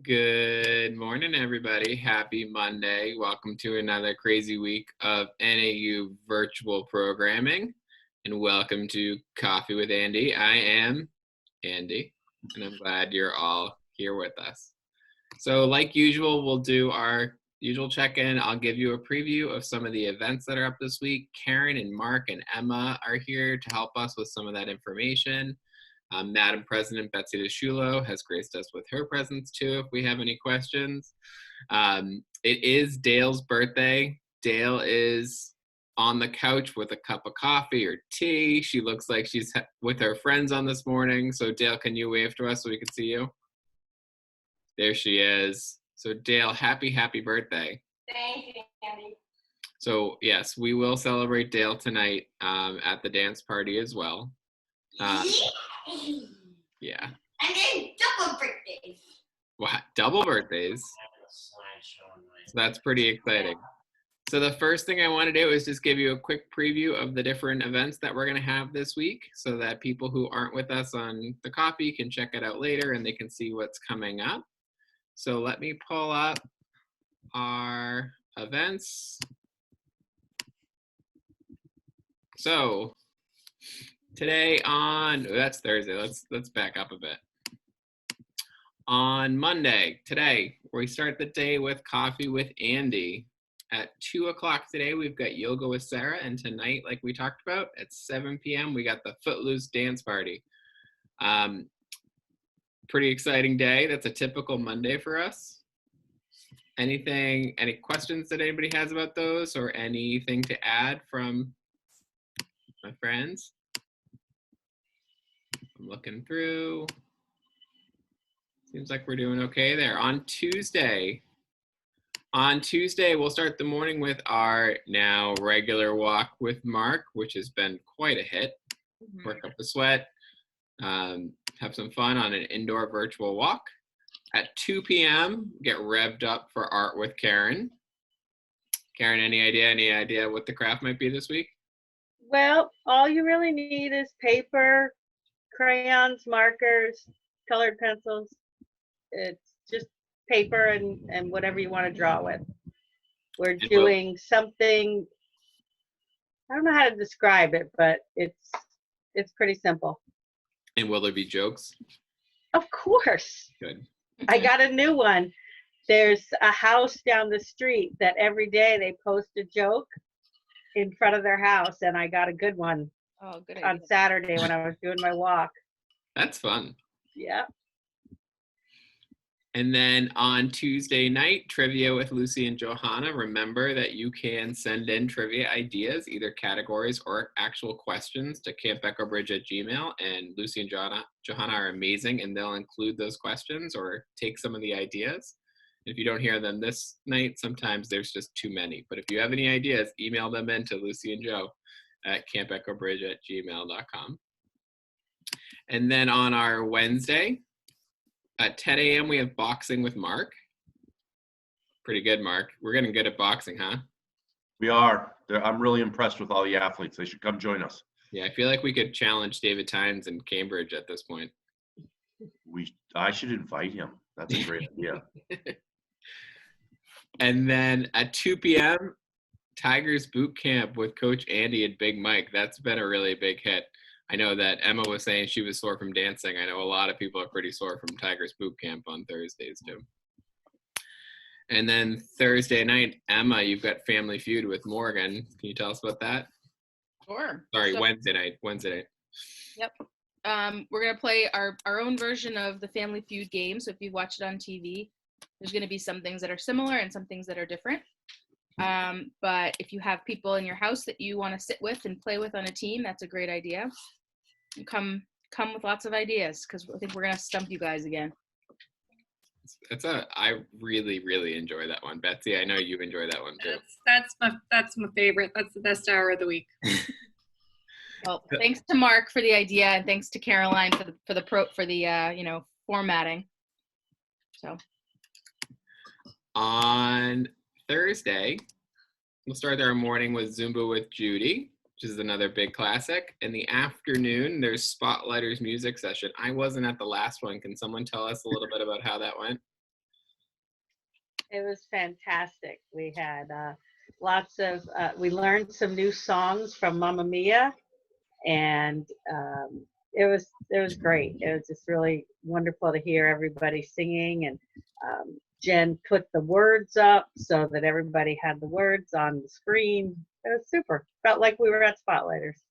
Good morning, everybody. Happy Monday. Welcome to another crazy week of NAU virtual programming. And welcome to Coffee with Andy. I am Andy, and I'm glad you're all here with us. So like usual, we'll do our usual check-in. I'll give you a preview of some of the events that are up this week. Karen and Mark and Emma are here to help us with some of that information. Madam President Betsy DeShulo has graced us with her presence too if we have any questions. It is Dale's birthday. Dale is on the couch with a cup of coffee or tea. She looks like she's with her friends on this morning. So Dale, can you wave to us so we can see you? There she is. So Dale, happy birthday. Thank you, Andy. So yes, we will celebrate Dale tonight at the dance party as well. Yeah. And then double birthdays. What? Double birthdays? So that's pretty exciting. So the first thing I want to do is just give you a quick preview of the different events that we're going to have this week so that people who aren't with us on the coffee can check it out later and they can see what's coming up. So let me pull up our events. So today that's Thursday. Let's back up a bit. On Monday, today, we start the day with Coffee with Andy. At 2 o'clock today, we've got Yoga with Sarah, and tonight, like we talked about, at 7 p.m., we got the Footloose Dance Party. Pretty exciting day. That's a typical Monday for us. Any questions that anybody has about those, or anything to add from my friends? I'm looking through. Seems like we're doing okay there. On Tuesday, we'll start the morning with our now regular walk with Mark, which has been quite a hit. Work up a sweat, have some fun on an indoor virtual walk. At 2 p.m., get revved up for Art with Karen. Karen, any idea what the craft might be this week? Well, all you really need is paper, crayons, markers, colored pencils. It's just paper and whatever you want to draw with. We're doing something, I don't know how to describe it, but it's pretty simple. And will there be jokes? Of course. Good. I got a new one. There's a house down the street that every day they post a joke in front of their house, and I got a good one on Saturday when I was doing my walk. That's fun. Yeah. And then on Tuesday night, trivia with Lucy and Johanna. Remember that you can send in trivia ideas, either categories or actual questions, to campeccobridge@gmail.com. And Lucy and Johanna are amazing, and they'll include those questions or take some of the ideas. If you don't hear them this night, sometimes there's just too many. But if you have any ideas, email them in to Lucy and Joe at campeccobridge@gmail.com. And then on our Wednesday, at 10 a.m., we have boxing with Mark. Pretty good, Mark. We're getting good at boxing, huh? We are. I'm really impressed with all the athletes. They should come join us. Yeah, I feel like we could challenge David Tynes in Cambridge at this point. I should invite him. That's a great idea. And then at 2 p.m., Tigers Boot Camp with Coach Andy and Big Mike. That's been a really big hit. I know that Emma was saying she was sore from dancing. I know a lot of people are pretty sore from Tigers Boot Camp on Thursdays too. And then Thursday night, Emma, you've got Family Feud with Morgan. Can you tell us about that? Sure. Sorry, Wednesday night. Yep. We're going to play our own version of the Family Feud game. So if you watch it on TV, there's going to be some things that are similar and some things that are different. But if you have people in your house that you want to sit with and play with on a team, that's a great idea. You come with lots of ideas, because I think we're going to stump you guys again. I really, really enjoy that one. Betsy, I know you enjoy that one too. That's my favorite. That's the best hour of the week. Well, thanks to Mark for the idea, and thanks to Caroline for the formatting. So on Thursday, we'll start our morning with Zumba with Judy, which is another big classic. In the afternoon, there's Spotlighters music session. I wasn't at the last one. Can someone tell us a little bit about how that went? It was fantastic. We had lots of, we learned some new songs from Mamma Mia, and it was great. It was just really wonderful to hear everybody singing, and Jen put the words up so that everybody had the words on the screen. It was super. Felt like we were at Spotlighters.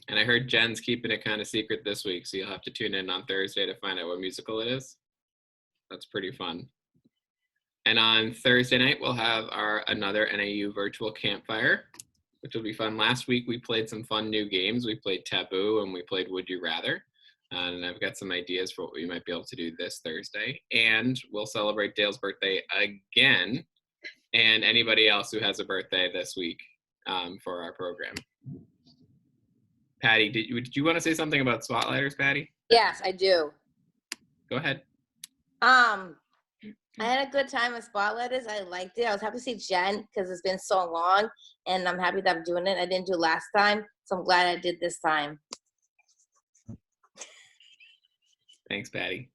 And I heard Jen's keeping it kind of secret this week, so you'll have to tune in on Thursday to find out what musical it is. That's pretty fun. And on Thursday night, we'll have our another NAU virtual campfire, which will be fun. Last week, we played some fun new games. We played Taboo and we played Would You Rather. And I've got some ideas for what we might be able to do this Thursday. And we'll celebrate Dale's birthday again, and anybody else who has a birthday this week for our program. Patty, did you want to say something about Spotlighters, Patty? Yes, I do. Go ahead. I had a good time with Spotlighters. I liked it. I was happy to see Jen because it's been so long, and I'm happy that I'm doing it. I didn't do it last time, so I'm glad I did this time. Thanks, Patty.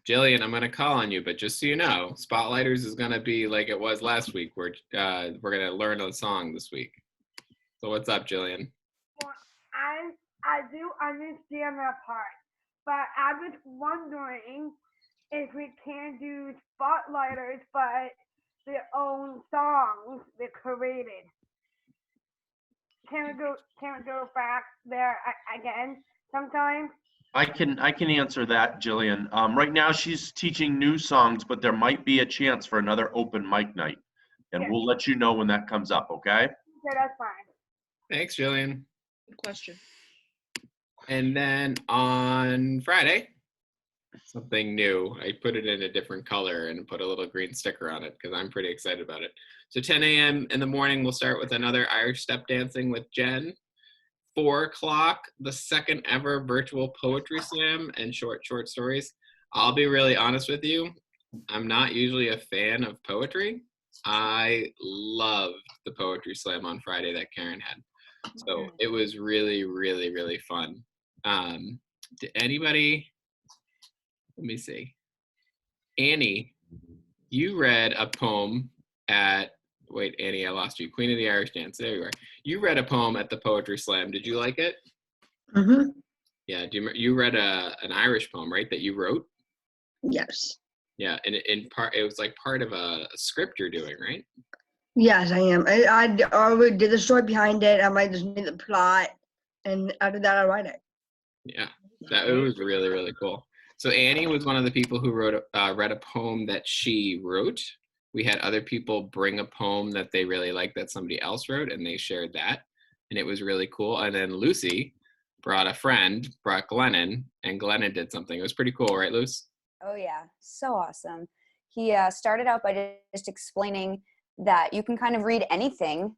Jillian, I'm going to call on you, but just so you know, Spotlighters is going to be like it was last week. We're going to learn a song this week. So what's up, Jillian? Well, I do understand that part, but I was wondering if we can do Spotlighters, but their own songs they created. Can we go back there again sometime? I can answer that, Jillian. Right now she's teaching new songs, but there might be a chance for another open mic night, and Yeah. we'll let you know when that comes up. Okay? Yeah, that's fine. Thanks, Jillian. Good question. And then on Friday, something new. I put it in a different color and put a little green sticker on it because I'm pretty excited about it. So 10 a.m. in the morning, we'll start with another Irish step dancing with Jen. 4 o'clock, the second ever virtual poetry slam and short stories. I'll be really honest with you. I'm not usually a fan of poetry. I loved the poetry slam on Friday that Karen had. So it was really, really, really fun. Did anybody, let me see. Annie, you read a poem at, wait, Annie, I lost you. Queen of the Irish Dance. There you are. You read a poem at the Poetry Slam. Did you like it? Mm-hmm. Yeah. You read an Irish poem, right? That you wrote? Yes. Yeah. And in part, it was like part of a script you're doing, right? Yes, I am. I already did the story behind it. I might just need the plot, and after that, I write it. Yeah. It was really, really cool. So Annie was one of the people who read a poem that she wrote. We had other people bring a poem that they really liked that somebody else wrote, and they shared that, and it was really cool. And then Lucy brought Glennon, and Glennon did something. It was pretty cool, right, Luce? Oh yeah, so awesome. He started out by just explaining that you can kind of read anything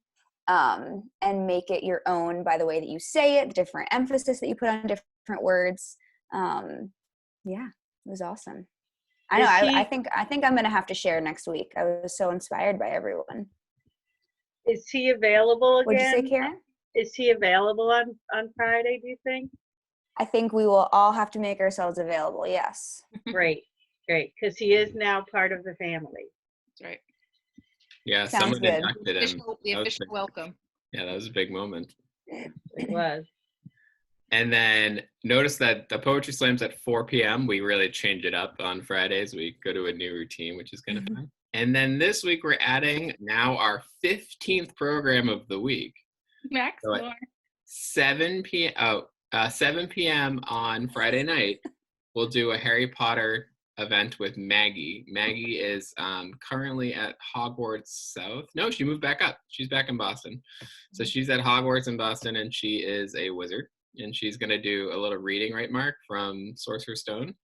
and make it your own by the way that you say it, different emphasis that you put on different words. Yeah, it was awesome. I know. I think I'm gonna have to share next week. I was so inspired by everyone. Is he available again? What'd you say, Karen? Is he available on Friday, do you think? I think we will all have to make ourselves available. Yes. Great, because he is now part of the family. That's right. Yeah, Sounds someone good. inducted him. The That was official big. welcome. Yeah, that was a big moment. It was. And then notice that the poetry slams at 4 p.m. We really change it up on Fridays. We go to a new routine, which is kind of fun. And then this week we're adding now our 15th program of the week. Max, So at more. 7 p.m. on Friday night, we'll do a Harry Potter event with Maggie. Maggie is currently at Hogwarts South. No, she moved back up. She's back in Boston. So she's at Hogwarts in Boston, and she is a wizard. And she's going to do a little reading, right, Mark, from Sorcerer's Stone?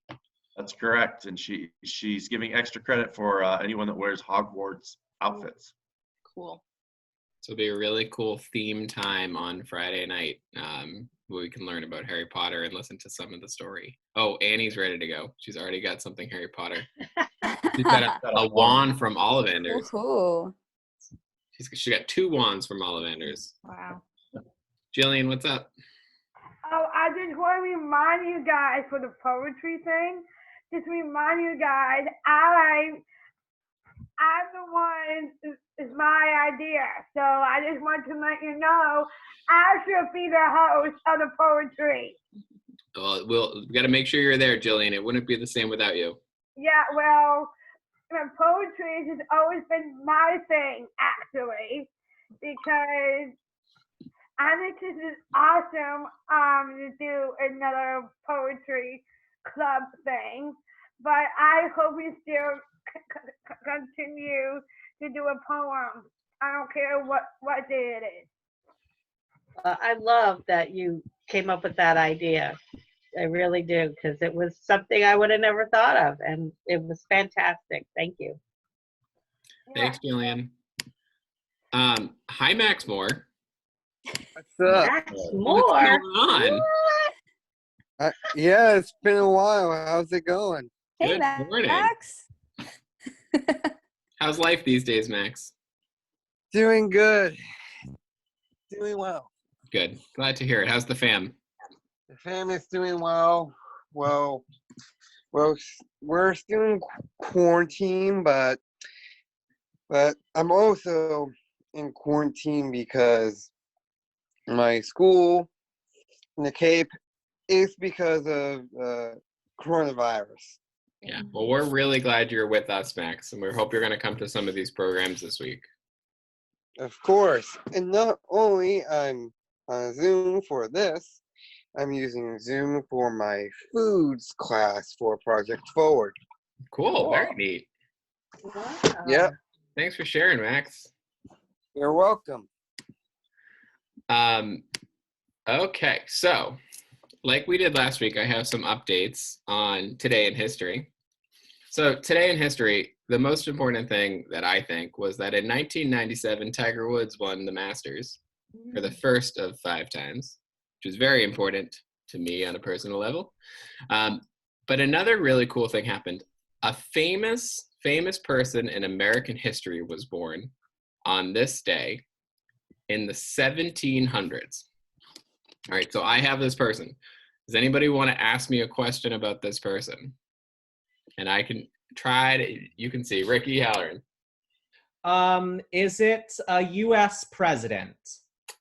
That's correct. And she's giving extra credit for anyone that wears Hogwarts outfits. Cool. So it'll be a really cool theme time on Friday night where we can learn about Harry Potter and listen to some of the story. Oh, Annie's ready to go. She's already got something Harry Potter. She's got a wand from Ollivanders. Ooh. She got 2 wands from Ollivanders. Wow. Jillian, what's up? Oh, I just want to remind you guys for the poetry thing. Just remind you guys, I'm the one is my idea. So I just want to let you know I should be the host of the poetry. We got to make sure you're there, Jillian. It wouldn't be the same without you. Yeah, well, the poetry has always been my thing, actually, because I think this is awesome to do another poetry club thing, but I hope we still continue to do a poem. I don't care what day it is. I love that you came up with that idea. I really do, because it was something I would have never thought of, and it was fantastic. Thank you. Thanks, Jillian. Hi, Max Moore. What's up? Max What's Moore. going on? Yeah, it's been a while. How's it going? Hey, Good morning. Max. How's life these days, Max? Doing good. Doing well. Good. Glad to hear it. How's the fam? The family's doing well. Well, we're still in quarantine, but I'm also in quarantine because my school in the Cape is because of coronavirus. Yeah. Well, we're really glad you're with us, Max, and we hope you're going to come to some of these programs this week. Of course. And not only I'm on Zoom for this, I'm using Zoom for my foods class for Project Forward. Cool. Very neat. Wow. Yep. Thanks for sharing, Max. You're welcome. Okay, so like we did last week, I have some updates on Today in History. So Today in History, the most important thing that I think was that in 1997, Tiger Woods won the Masters for the first of 5 times, which is very important to me on a personal level. But another really cool thing happened. A famous person in American history was born on this day in the 1700s. All right, so I have this person. Does anybody want to ask me a question about this person? And I can try to, you can see, Ricky Halloran. Is it a U.S. president?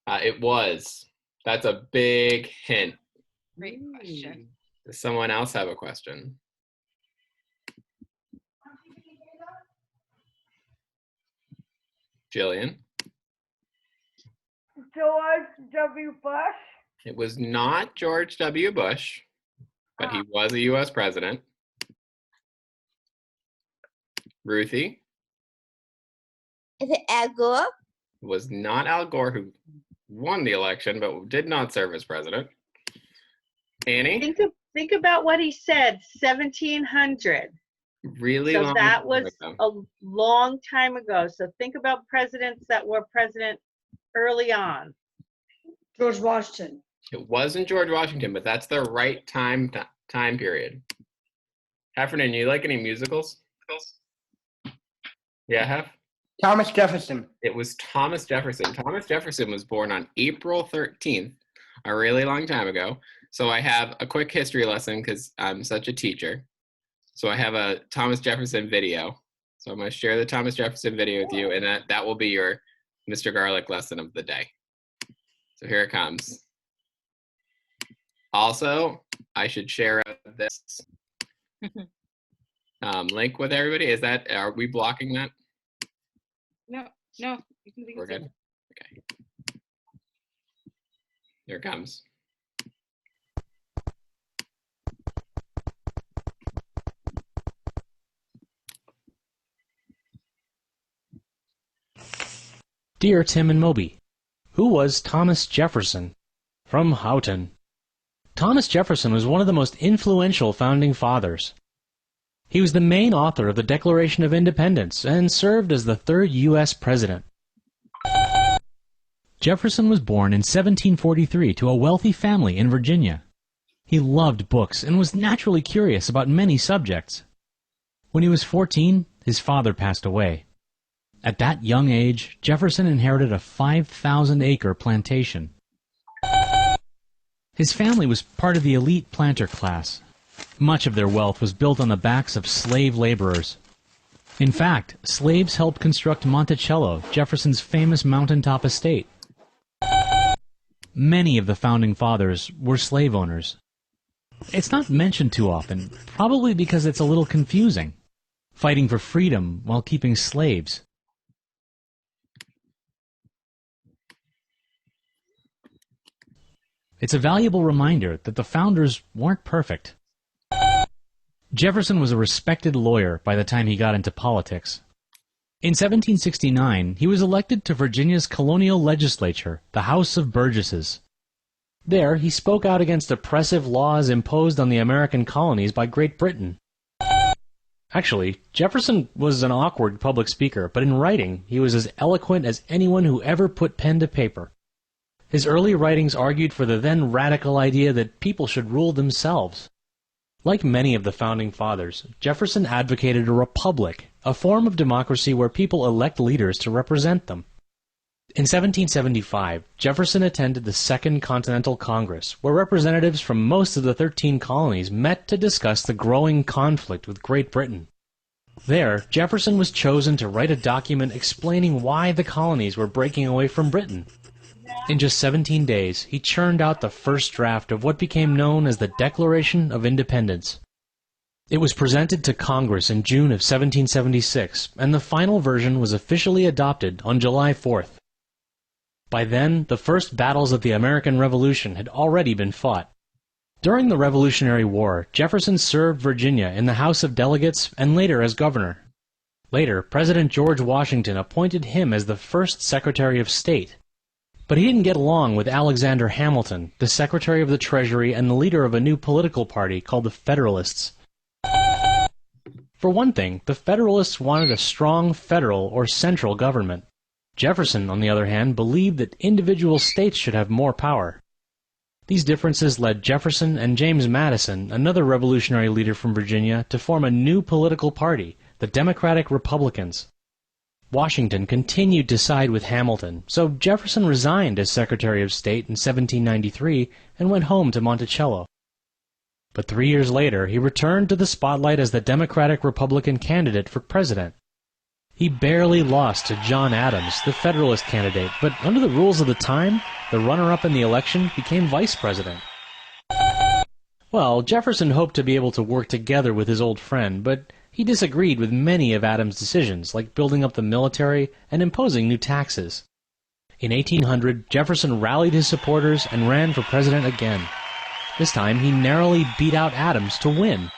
It was. That's a big hint. Great question. Does someone else have a question? Jillian? George W. Bush. It was not George W. Bush, but he was a U.S. president. Ruthie? Is it Al Gore? It was not Al Gore, who won the election, but did not serve as president. Annie? Think about what he said, 1700. Really So long that time was ago. a long time ago. So think about presidents that were president early on. George Washington. It wasn't George Washington, but that's the right time period. Heffernan, you like any musicals? Yeah, Hef? Thomas Jefferson. It was Thomas Jefferson. Thomas Jefferson was born on April 13th, a really long time ago. So I have a quick history lesson because I'm such a teacher. So I have a Thomas Jefferson video. So I'm going to share the Thomas Jefferson video with you, and that will be your Mr. Garlic lesson of the day. So here it comes. Also, I should share this link with everybody. Are we blocking that? No, you can We're good? Okay. Here it comes. Dear Tim and Moby, who was Thomas Jefferson? From Houghton. Thomas Jefferson was one of the most influential founding fathers. He was the main author of the Declaration of Independence and served as the 3rd U.S. president. Jefferson was born in 1743 to a wealthy family in Virginia. He loved books and was naturally curious about many subjects. When he was 14, his father passed away. At that young age, Jefferson inherited a 5,000-acre plantation. His family was part of the elite planter class. Much of their wealth was built on the backs of slave laborers. In fact, slaves helped construct Monticello, Jefferson's famous mountaintop estate. Many of the founding fathers were slave owners. It's not mentioned too often, probably because it's a little confusing. Fighting for freedom while keeping slaves. It's a valuable reminder that the founders weren't perfect. Jefferson was a respected lawyer by the time he got into politics. In 1769, he was elected to Virginia's colonial legislature, the House of Burgesses. There, he spoke out against oppressive laws imposed on the American colonies by Great Britain. Actually, Jefferson was an awkward public speaker, but in writing, he was as eloquent as anyone who ever put pen to paper. His early writings argued for the then radical idea that people should rule themselves. Like many of the founding fathers, Jefferson advocated a republic, a form of democracy where people elect leaders to represent them. In 1775, Jefferson attended the Second Continental Congress, where representatives from most of the 13 colonies met to discuss the growing conflict with Great Britain. There, Jefferson was chosen to write a document explaining why the colonies were breaking away from Britain. In just 17 days, he churned out the first draft of what became known as the Declaration of Independence. It was presented to Congress in June of 1776, and the final version was officially adopted on July 4th. By then, the first battles of the American Revolution had already been fought. During the Revolutionary War, Jefferson served Virginia in the House of Delegates and later as governor. Later, President George Washington appointed him as the first Secretary of State. But he didn't get along with Alexander Hamilton, the Secretary of the Treasury and the leader of a new political party called the Federalists. For one thing, the Federalists wanted a strong federal or central government. Jefferson, on the other hand, believed that individual states should have more power. These differences led Jefferson and James Madison, another revolutionary leader from Virginia, to form a new political party, the Democratic Republicans. Washington continued to side with Hamilton, so Jefferson resigned as Secretary of State in 1793 and went home to Monticello. But 3 years later, he returned to the spotlight as the Democratic-Republican candidate for president. He barely lost to John Adams, the Federalist candidate, but under the rules of the time, the runner-up in the election became vice president. Well, Jefferson hoped to be able to work together with his old friend, but he disagreed with many of Adams' decisions, like building up the military and imposing new taxes. In 1800, Jefferson rallied his supporters and ran for president again. This time, he narrowly beat out Adams to win.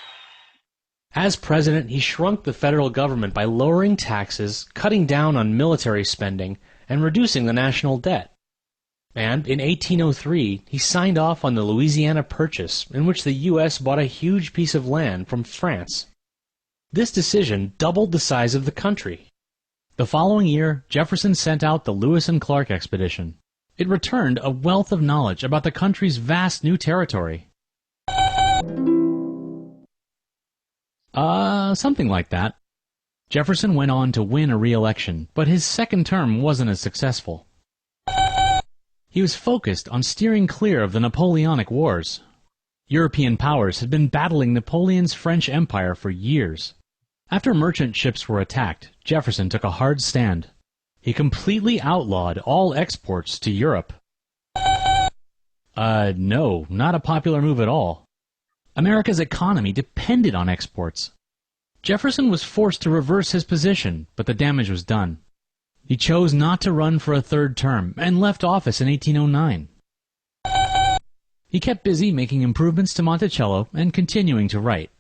As president, he shrunk the federal government by lowering taxes, cutting down on military spending, and reducing the national debt. And in 1803, he signed off on the Louisiana Purchase, in which the U.S. bought a huge piece of land from France. This decision doubled the size of the country. The following year, Jefferson sent out the Lewis and Clark expedition. It returned a wealth of knowledge about the country's vast new territory. Something like that. Jefferson went on to win a re-election, but his second term wasn't as successful. He was focused on steering clear of the Napoleonic Wars. European powers had been battling Napoleon's French Empire for years. After merchant ships were attacked, Jefferson took a hard stand. He completely outlawed all exports to Europe. No, not a popular move at all. America's economy depended on exports. Jefferson was forced to reverse his position, but the damage was done. He chose not to run for a third term and left office in 1809. He kept busy making improvements to Monticello and continuing to write.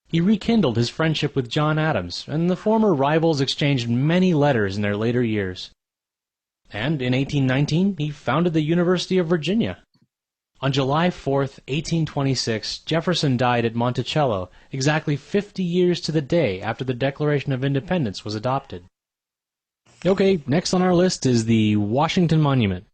He rekindled his friendship with John Adams, and the former rivals exchanged many letters in their later years. And in 1819, he founded the University of Virginia. On July 4th, 1826, Jefferson died at Monticello, exactly 50 years to the day after the Declaration of Independence was adopted. Okay, next on our list is the Washington Monument.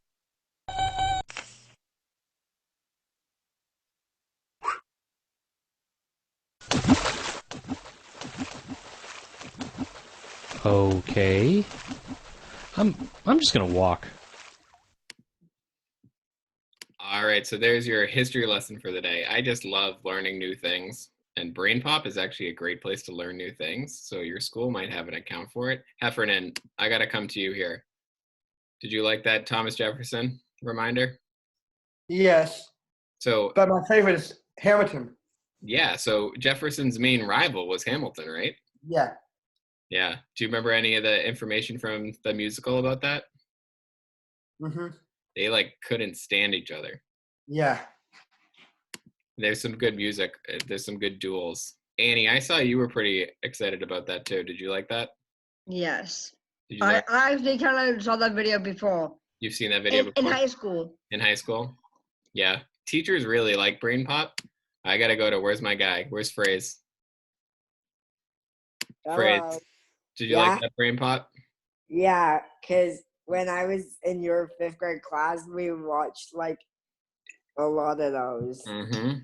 Okay. I'm just gonna walk. All right, so there's your history lesson for the day. I just love learning new things. And Brainpop is actually a great place to learn new things. So your school might have an account for it. Heffernan, I got to come to you here. Did you like that Thomas Jefferson reminder? Yes. So, but my favorite is Hamilton. Yeah, so Jefferson's main rival was Hamilton, right? Yeah. Yeah. Do you remember any of the information from the musical about that? Mhm. They like couldn't stand each other. Yeah. There's some good music. There's some good duels. Annie, I saw you were pretty excited about that too. Did you like that? Yes. Did you I like? actually kind of saw that video before. You've seen that video In before? high school. In high school? Yeah. Teachers really like Brainpop. I gotta go to where's my guy? Where's Phrase? Phrase. Hello. Did you Yeah. like that Brainpop? Yeah, because when I was in your 5th grade class, we watched like a lot of those. Mm-hmm.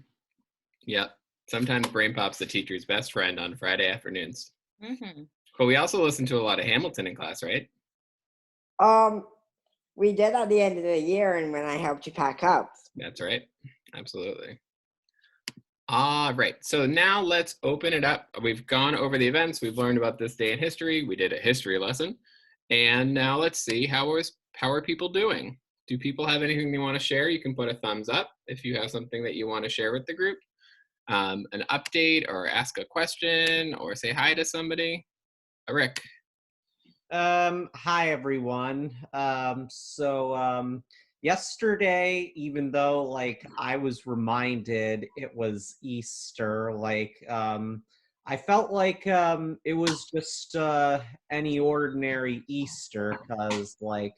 Yep. Sometimes Brainpop's the teacher's best friend on Friday afternoons. Mm-hmm. But we also listen to a lot of Hamilton in class, right? We did at the end of the year, and when I helped you pack up. That's right. Absolutely. All right. So now let's open it up. We've gone over the events. We've learned about this day in history. We did a history lesson. And now let's see how are people doing? Do people have anything they want to share? You can put a thumbs up if you have something that you want to share with the group. An update or ask a question or say hi to somebody. Rick. Hi everyone. Yesterday, even though like I was reminded it was Easter, like I felt like it was just any ordinary Easter, because like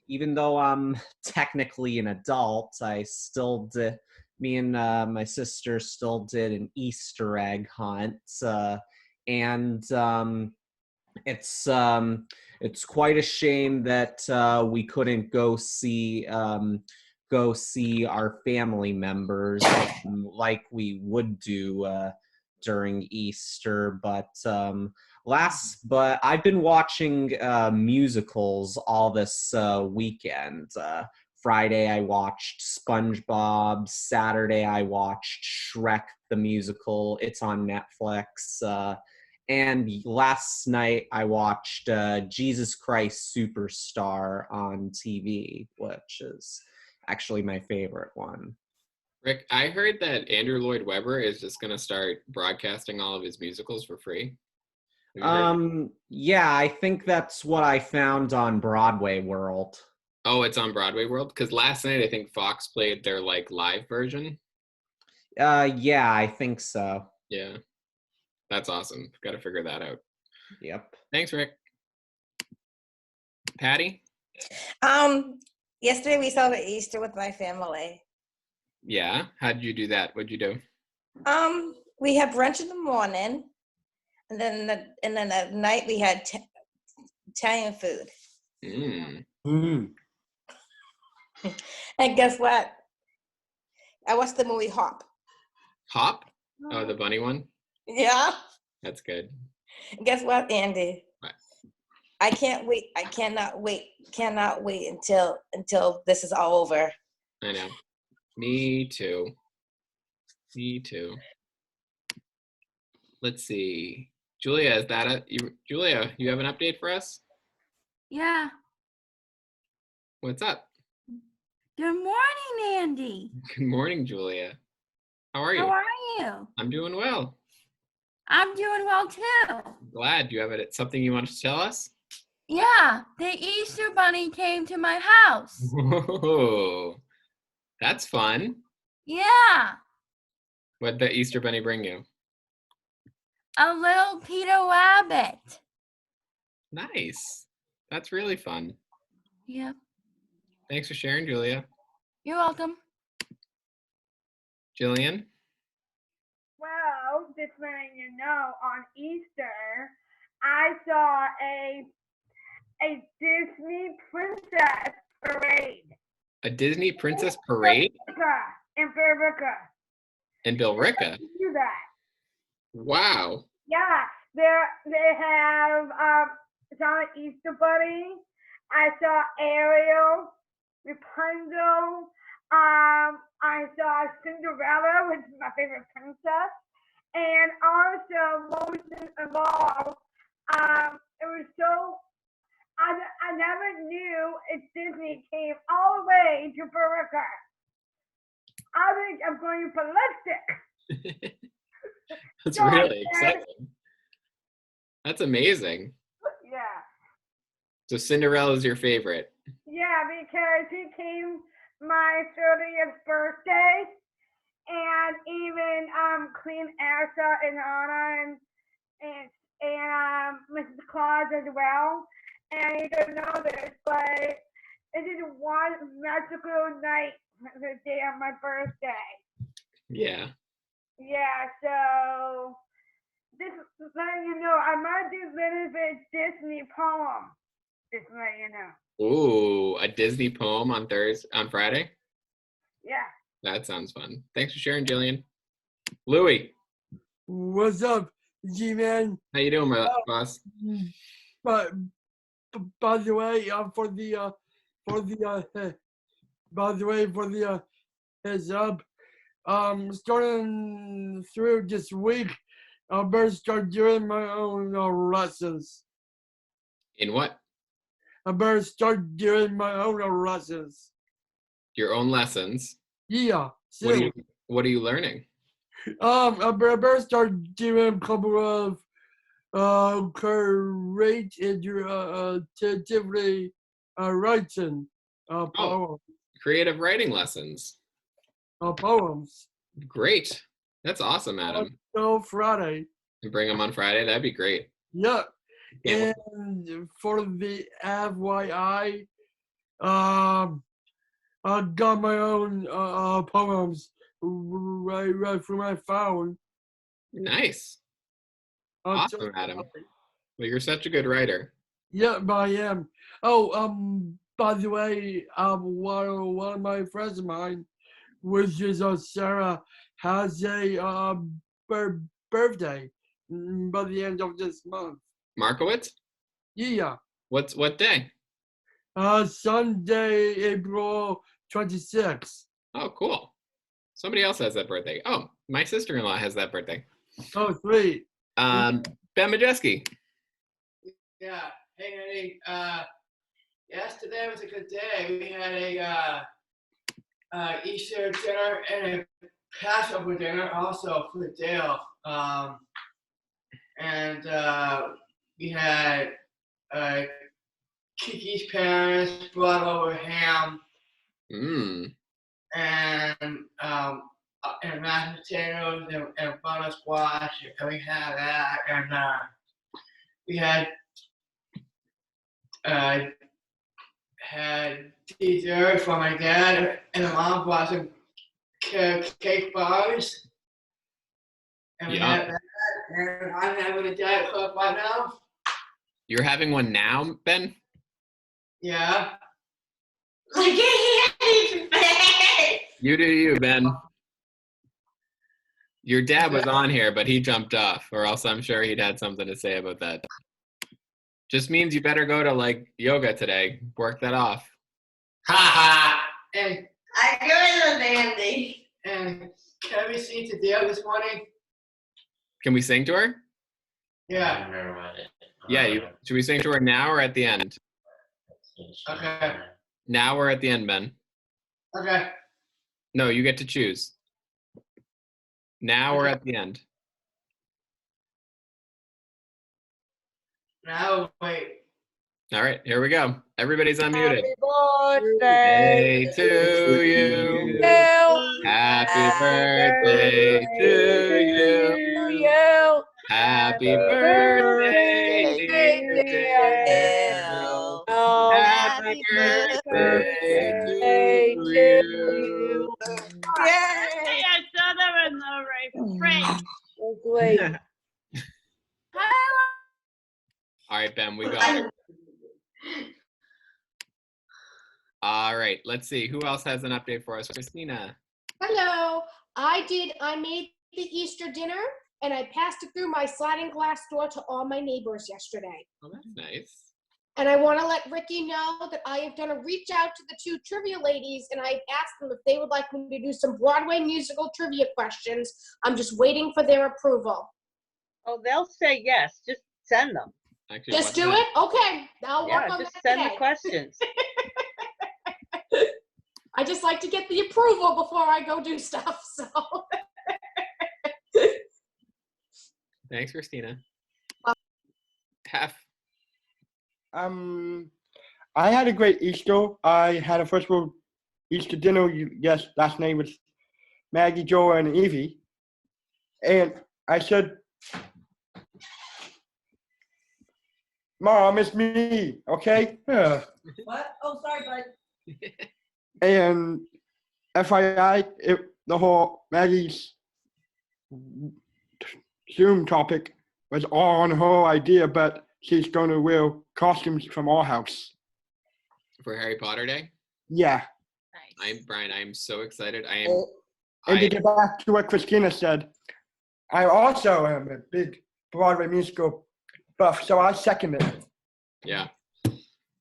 even though I'm technically an adult, I still did. Me and my sister still did an Easter egg hunt, and it's quite a shame that we couldn't go see our family members like we would do during Easter. But I've been watching musicals all this weekend. Friday I watched SpongeBob. Saturday I watched Shrek the musical. It's on Netflix. And last night I watched Jesus Christ Superstar on TV, which is actually my favorite one. Rick, I heard that Andrew Lloyd Webber is just going to start broadcasting all of his musicals for free. Yeah, I think that's what I found on Broadway World. Oh, it's on Broadway World? Because last night I think Fox played their like live version. Yeah, I think so. Yeah. That's awesome. Got to figure that out. Yep. Thanks, Rick. Patty? Yesterday we celebrated Easter with my family. Yeah. How did you do that? What'd you do? We had brunch in the morning, and then at night we had Italian food. And guess what? I watched the movie Hop. Hop? Oh, the bunny one? Yeah. That's good. Guess what, Andy? What? I can't wait. I cannot wait until this is all over. I know. Me too. Me too. Let's see. Julia, is that Julia, you have an update for us? Yeah. What's up? Good morning, Andy. Good morning, Julia. How are you? How are you? I'm doing well. I'm doing well too. Glad. Do you have something you want to tell us? Yeah, the Easter Bunny came to my house. Whoa, that's fun. Yeah, What'd the Easter Bunny bring you? a little Peter Rabbit. Nice. That's really fun. Yeah. Thanks for sharing, Julia. You're welcome. Jillian? Well, just letting you know, on Easter, I saw a Disney princess parade. A Disney princess parade? In Billerica. In Billerica? Do that. Wow. Yeah, they have saw an Easter Bunny. I saw Ariel, Rapunzel. I saw Cinderella, which is my favorite princess. And also, most of all, it was so, I never knew if Disney came all the way to America. I think I'm going for lipstick. That's So I really said, exciting. That's amazing. yeah. So Cinderella's your favorite. Yeah, because he came my 30th birthday, and even Queen Elsa and Anna and Mrs. Claus as well. And you don't know this, but it is one magical night, the day of my birthday. Yeah. Yeah, so this letting you know, I might do a little bit Disney poem. Just letting you know. Ooh, a Disney poem on Friday? Yeah. That sounds fun. Thanks for sharing, Jillian. Louie. What's up, G-Man? How you doing, boss? But by the way, heads up, starting through this week, I better start doing my own lessons. In what? I better start doing my own lessons. Your own lessons? Yeah. What are you learning? I better start doing a couple of creatively writing poems. Creative writing lessons. Poems. Great. That's awesome, Adam. So Friday. And bring them on Friday. That'd be great. Yeah. And for the FYI, I got my own poems right from my phone. Nice. Awesome, Adam. Well, you're such a good writer. Yeah, I am. Oh, by the way, one of my friends of mine, which is Sarah, has a birthday by the end of this month. Markowitz? Yeah. What day? Sunday, April 26th. Oh, cool. Somebody else has that birthday. Oh, my sister-in-law has that birthday. Oh, sweet. Ben Majeski. Yeah. Hey, Eddie. Yesterday was a good day. We had a Easter dinner and a Passover dinner also for the day off. And we had Kiki's parents brought over ham. And mashed potatoes and butter squash, and we had that, and we had dessert for my dad, and my mom brought some cake bars, and we had that, and I'm having a Diet Coke right now. You're having one now, Ben? Yeah. You do you, Ben. Your dad was on here, but he jumped off, or else I'm sure he'd had something to say about that. Just means you better go to, like, yoga today. Work that off. Ha ha! And I go to Andy. And can we sing to Dale this morning? Can we sing to her? Yeah. Yeah, should we sing to her now or at the end? Okay. Now or at the end, Ben? Okay. No, you get to choose. Now or at the end? Now, wait. All right, here we go. Everybody's unmuted. Happy birthday to you. Happy birthday to you. Happy birthday, dear Dale. Happy birthday to you. Yay! I saw them in the right frame. All right, Ben, we got it. All right, let's see. Who else has an update for us? Christina. Hello. I made the Easter dinner, and I passed it through my sliding glass door to all my neighbors yesterday. Oh, that's nice. And I want to let Ricky know that I have done a reach out to the two trivia ladies, and I've asked them if they would like me to do some Broadway musical trivia questions. I'm just waiting for their approval. Oh, they'll say yes. Just send them. Actually, Just do it? Okay. I'll work on just that send today. the questions. I just like to get the approval before I go do stuff, so. Thanks, Christina. Half. I had a great Easter. I had a first world Easter dinner. Yes, last name was Maggie, Joe, and Evie. And I said, Mom, it's me, okay? Yeah. What? Oh, sorry, bud. And FYI, the whole Maggie's Zoom topic was all on her idea, but she's going to wear costumes from our house. For Harry Potter Day? Yeah. Brian, I'm so excited. And to get back to what Christina said, I also am a big Broadway musical buff, so I second it. Yeah.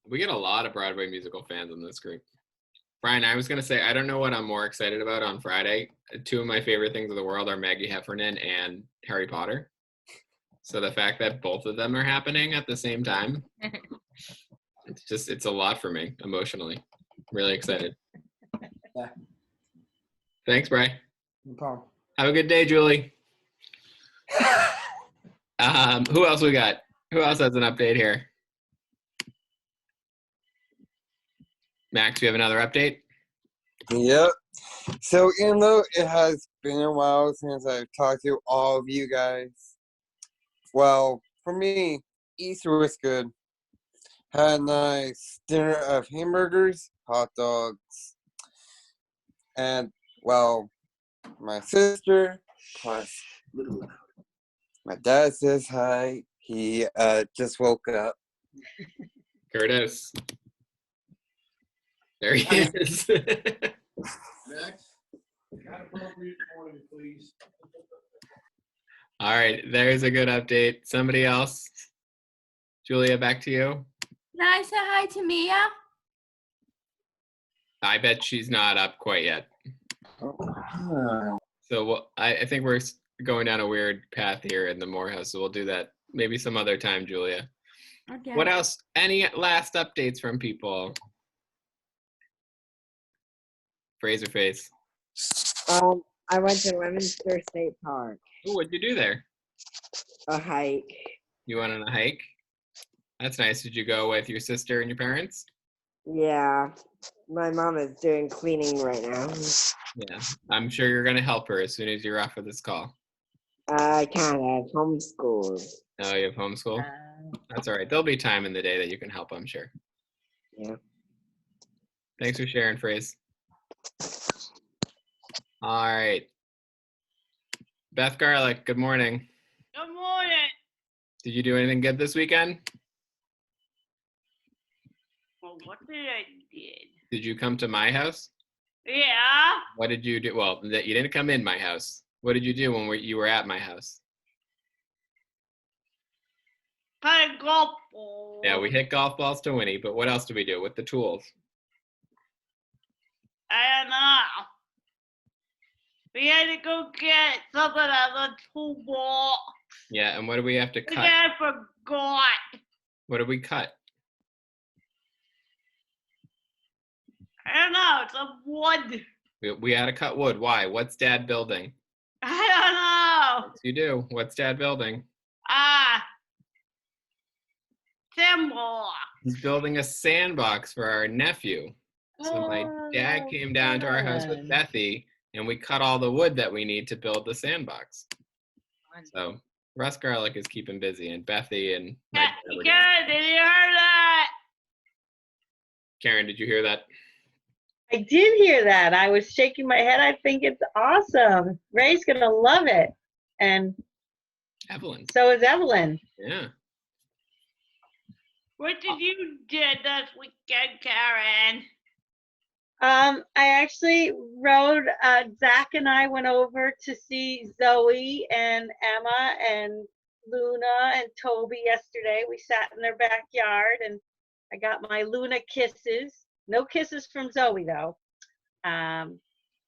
We get a lot of Broadway musical fans in this group. Brian, I was going to say, I don't know what I'm more excited about on Friday. Two of my favorite things in the world are Maggie Heffernan and Harry Potter. So the fact that both of them are happening at the same time, it's a lot for me emotionally. Really excited. Yeah. Thanks, Brian. No problem. Have a good day, Julie. Who else we got? Who else has an update here? Max, you have another update? Yep. So, even though it has been a while since I've talked to all of you guys, well, for me, Easter was good. Had a nice dinner of hamburgers, hot dogs, and, well, my sister, plus my dad says hi. He just woke up. Curtis. There he is. Next. Not appropriate morning, please. All right, there's a good update. Somebody else? Julia, back to you. Can I say hi to Mia? I bet she's not up quite yet. So I think we're going down a weird path here in the Morehouse, so we'll do that maybe some other time, Julia. Okay. What else? Any last updates from people? Fraser face. I went to Leominster State Park. Ooh, what'd you do there? A hike. You went on a hike? That's nice. Did you go with your sister and your parents? Yeah. My mom is doing cleaning right now. Yeah. I'm sure you're going to help her as soon as you're off of this call. I kind of homeschool. Oh, you have homeschool? That's all right. There'll be time in the day that you can help, I'm sure. Yeah. Thanks for sharing, Phrase. All right. Beth Garlic, good morning. Good morning. Did you do anything good this weekend? Well, what did I did? Did you come to my house? Yeah. What did you do? Well, you didn't come in my house. What did you do when you were at my house? Play golf ball. Yeah, we hit golf balls to Winnie, but what else did we do with the tools? I don't know. We had to go get something out of the tool. Yeah, and what do we have to And cut? I forgot. What did we cut? I don't know. It's a wood. We had to cut wood. Why? What's Dad building? I don't know. Yes, you do. What's Dad building? Symbol. He's building a sandbox for our nephew. So my dad came down to our house with Bethy, and we cut all the wood that we need to build the sandbox. So Russ Garlic is keeping busy, and Bethy and my dad were doing- Karen, did you hear that? Karen, did you hear that? I did hear that. I was shaking my head. I think it's awesome. Ray's gonna love it, and Evelyn. so is Evelyn. Yeah. What did you do this weekend, Karen? I actually rode. Zach and I went over to see Zoe and Emma and Luna and Toby yesterday. We sat in their backyard and I got my Luna kisses. No kisses from Zoe though.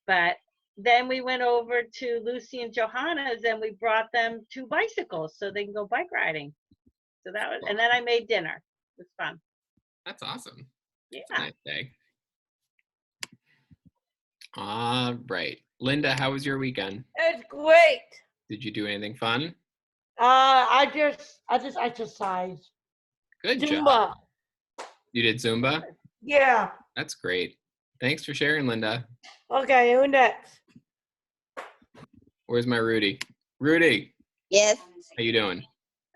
But then we went over to Lucy and Johanna's and we brought them 2 bicycles so they can go bike riding. So that was, and then I made dinner. It was fun. That's awesome. Yeah. It's a nice day. All right. Linda, how was your weekend? It's great. Did you do anything fun? I just exercised. Good Zumba. job. You did Zumba? Yeah. That's great. Thanks for sharing, Linda. Okay, who next? Where's my Rudy? Rudy, Yes, how you doing?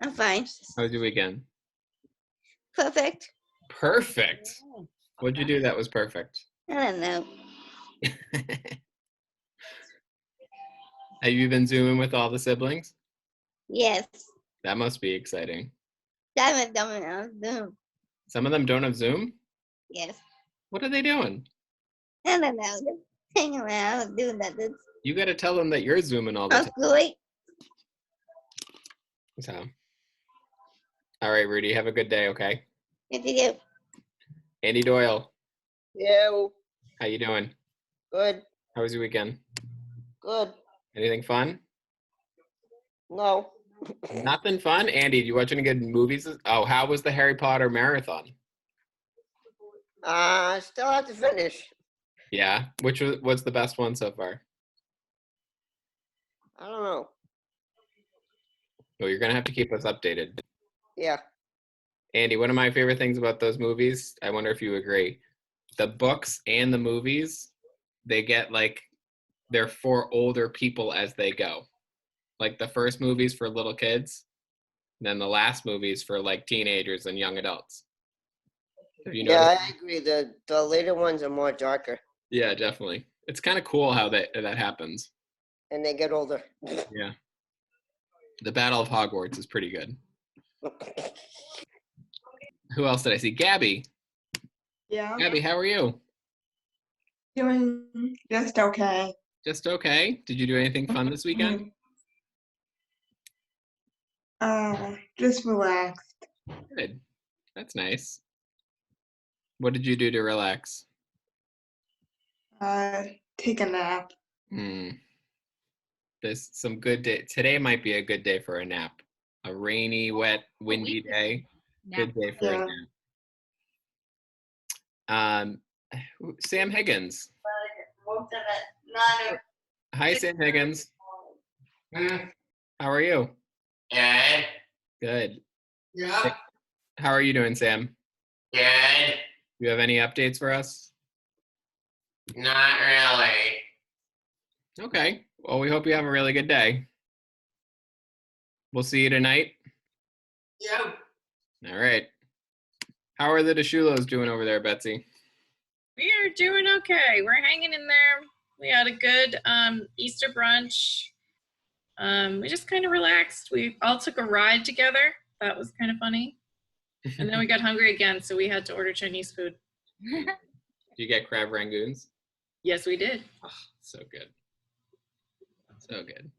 I'm fine. How was your weekend? Perfect. Perfect. What'd you do that was perfect? I don't know. Have you been Zooming with all the siblings? Yes. That must be exciting. Zoom. Some of them don't have Zoom? Yes. What are they doing? I don't know. Just hanging around, doing that. You got to tell them that you're Zooming all the time. Great. So, all right, Rudy, have a good day, okay? Good to you. Andy Doyle, Yeah, how you doing? good, How was your weekend? good. Anything fun? No. Nothing fun? Andy, did you watch any good movies? Oh, how was the Harry Potter marathon? Still have to finish. Yeah? What's the best one so far? I don't know. Well, you're going to have to keep us updated. Yeah. Andy, one of my favorite things about those movies, I wonder if you agree, the books and the movies, they get like, they're for older people as they go. Like the first movie's for little kids, and then the last movie's for like teenagers and young adults. Have you Yeah, noticed? I agree. The later ones are more darker. Yeah, definitely. It's kind of cool how that happens. And they get older. Yeah. The Battle of Hogwarts is pretty good. Who else did I see? Gabby. Yeah. Gabby, how are you? Doing just okay. Just okay. Did you do anything fun this weekend? Just relaxed. Good. That's nice. What did you do to relax? Take a nap. There's some good day. Today might be a good day for a nap. A rainy, wet, windy day. Good day for a nap. Sam Higgins. Hi, Sam Higgins. How are you? Good. Good. Yeah. How are you doing, Sam? Good. Do you have any updates for us? Not really. Okay. Well, we hope you have a really good day. We'll see you tonight. Yep. All right. How are the DeShulos doing over there, Betsy? We are doing okay. We're hanging in there. We had a good Easter brunch. We just kind of relaxed. We all took a ride together. That was kind of funny. And then we got hungry again, so we had to order Chinese food. Did you get crab rangoons? Yes, we did. Oh, so good. So good.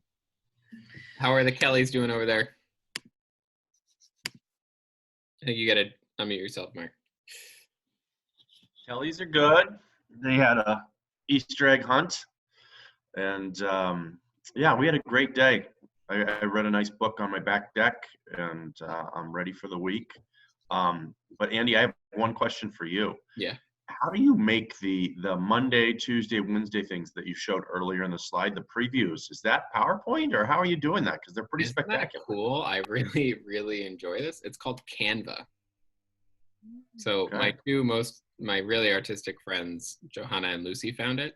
How are the Kellys doing over there? I think you got to unmute yourself, Mark. Kellys are good. They had a Easter egg hunt, and yeah, we had a great day. I read a nice book on my back deck, and I'm ready for the week. But Andy, I have one question for you. Yeah. How do you make the Monday, Tuesday, Wednesday things that you showed earlier in the slide, the previews? Is that PowerPoint, or how are you doing that? Because they're pretty Isn't that spectacular. cool? I really, really enjoy this. It's called Canva. So my really artistic friends, Johanna and Lucy, found it.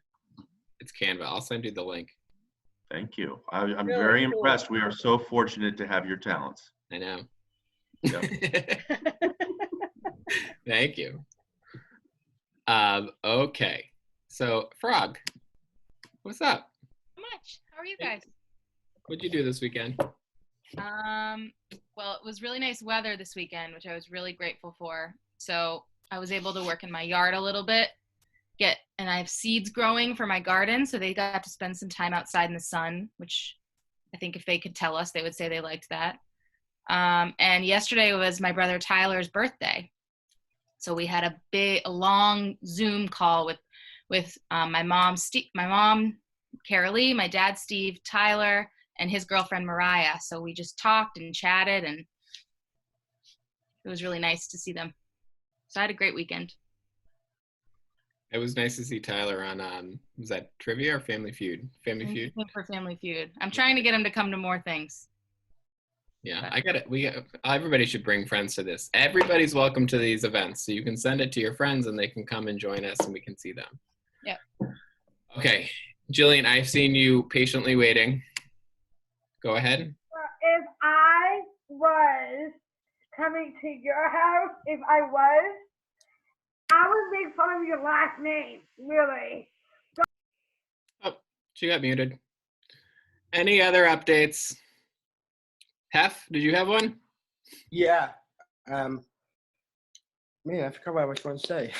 It's Canva. I'll send you the link. Thank you. I'm Really very cool. impressed. We are so fortunate to have your talents. I know. Yep. Thank you. Okay. So, Frog, what's up? Not much. How are you guys? What'd you do this weekend? Well, it was really nice weather this weekend, which I was really grateful for. So I was able to work in my yard a little bit, and I have seeds growing for my garden. So they got to spend some time outside in the sun, which I think if they could tell us, they would say they liked that. And yesterday was my brother Tyler's birthday. So we had a long Zoom call with my mom, Carolee, my dad, Steve, Tyler, and his girlfriend, Mariah. So we just talked and chatted, and it was really nice to see them. So I had a great weekend. It was nice to see Tyler on, was that Trivia or Family Feud? Family Feud? For Family Feud. I'm trying to get him to come to more things. Yeah, everybody should bring friends to this. Everybody's welcome to these events. So you can send it to your friends and they can come and join us and we can see them. Yep. Okay, Jillian, I've seen you patiently waiting. Go ahead. If I was coming to your house, I would make fun of your last name, really. Oh, she got muted. Any other updates? Hef, did you have one? Yeah. Man, I forgot what I was going to say.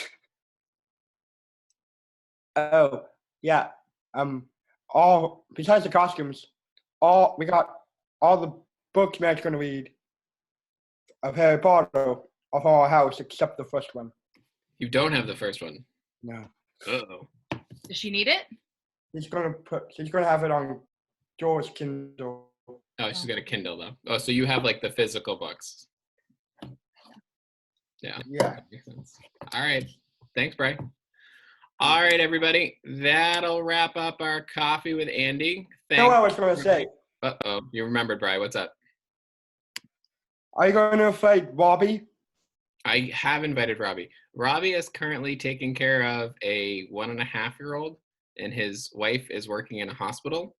Oh, yeah. All besides the costumes, we got all the books Matt's going to read of Harry Potter of our house except the first one. You don't have the first one. No. Uh-oh. Does she need it? She's gonna have it on George's Kindle. Oh, she's got a Kindle though. Oh, so you have like the physical books. Yeah. Yeah. That makes sense. All right. Thanks, Bri. All right, everybody. That'll wrap up our Coffee with Andy. You know what I was gonna say? Uh-oh. You remembered, Bri. What's up? Are you going to fight Robbie? I have invited Robbie. Robbie is currently taking care of a 1.5-year-old, and his wife is working in a hospital.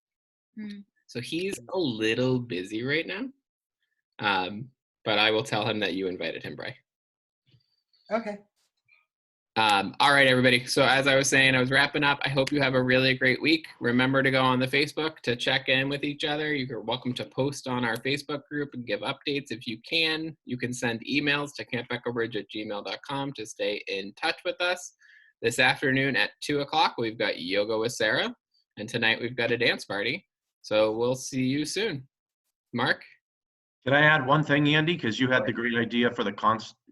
So he's a little busy right now. But I will tell him that you invited him, Bri. Okay. All right, everybody. So as I was saying, I was wrapping up. I hope you have a really great week. Remember to go on the Facebook to check in with each other. You're welcome to post on our Facebook group and give updates if you can. You can send emails to campecobridge@gmail.com to stay in touch with us. This afternoon at 2 o'clock, we've got Yoga with Sarah. And tonight we've got a dance party. So we'll see you soon. Mark? Can I add one thing, Andy? Because you had the great idea for the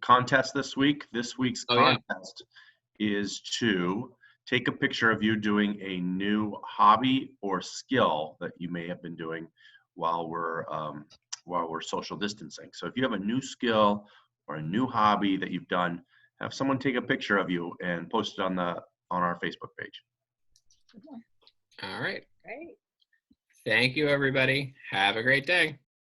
contest this week. This week's contest is to take a picture of you doing a new hobby or skill that you may have been doing while we're social distancing. So if you have a new skill or a new hobby that you've done, have someone take a picture of you and post it on our Facebook page. All right. Great. Thank you, everybody. Have a great day.